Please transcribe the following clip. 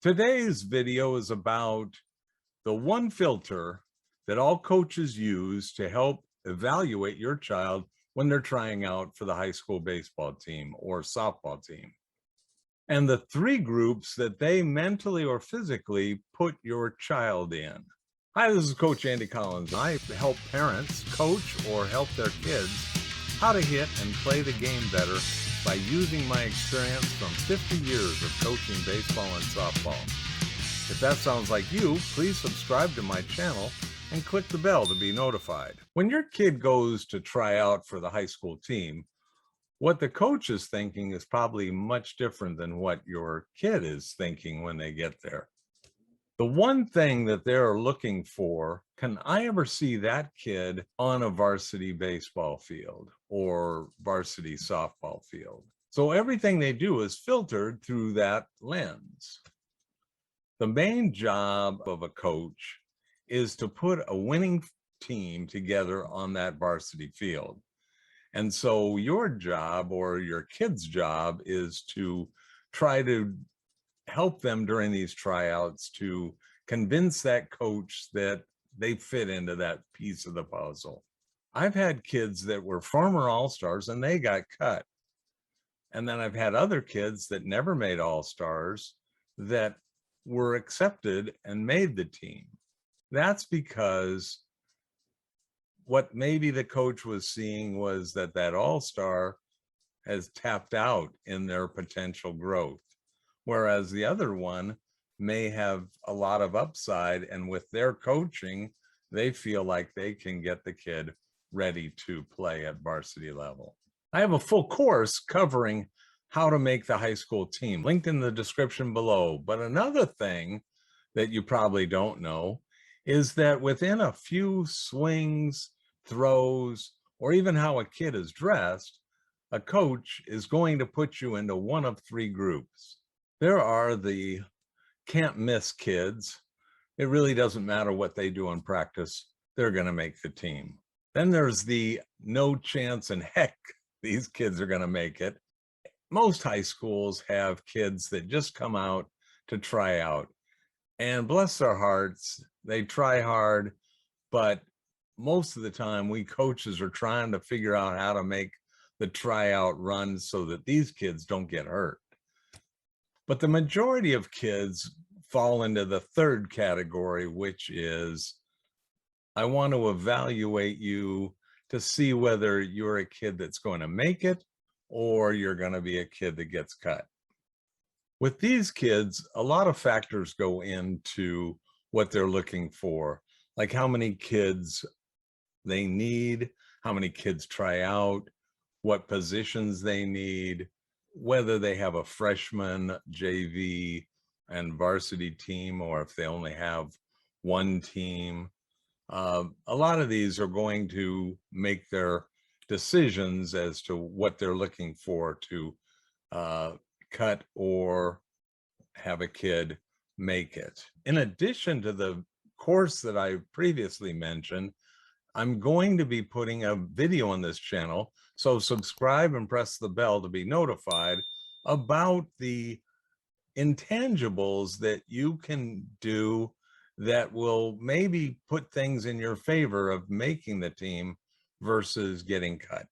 Today's video is about the one filter that all coaches use to help evaluate your child when they're trying out for the high school baseball team or softball team, and the three groups that they mentally or physically put your child in. Hi, this is Coach Andy Collins. I help parents coach or help their kids how to hit and play the game better by using my experience from 50 years of coaching baseball and softball. If that sounds like you, please subscribe to my channel and click the bell to be notified. When your kid goes to try out for the high school team, what the coach is thinking is probably much different than what your kid is thinking when they get there. The one thing that they're looking for, can I ever see that kid on a varsity baseball field or varsity softball field? So everything they do is filtered through that lens. The main job of a coach is to put a winning team together on that varsity field. And so your job or your kid's job is to try to help them during these tryouts to convince that coach that they fit into that piece of the puzzle. I've had kids that were former all-stars and they got cut. And then I've had other kids that never made all-stars that were accepted and made the team. That's because what maybe the coach was seeing was that that all-star has tapped out in their potential growth, whereas the other one may have a lot of upside, and with their coaching, they feel like they can get the kid ready to play at varsity level. I have a full course covering how to make the high school team, linked in the description below. But another thing that you probably don't know is that within a few swings, throws, or even how a kid is dressed, a coach is going to put you into one of three groups. There are the can't miss kids. It really doesn't matter what they do in practice, they're going to make the team. Then there's the no chance in heck these kids are going to make it. Most high schools have kids that just come out to try out, and bless their hearts, they try hard, but most of the time we coaches are trying to figure out how to make the tryout run so that these kids don't get hurt. But the majority of kids fall into the third category, which is, I want to evaluate you to see whether you're a kid that's going to make it or you're going to be a kid that gets cut. With these kids, a lot of factors go into what they're looking for, like how many kids they need, how many kids try out, what positions they need, whether they have a freshman, JV, and varsity team, or if they only have one team. A lot of these are going to make their decisions as to what they're looking for to cut or have a kid make it. In addition to the course that I previously mentioned, I'm going to be putting a video on this channel, so subscribe and press the bell to be notified about the intangibles that you can do that will maybe put things in your favor of making the team versus getting cut.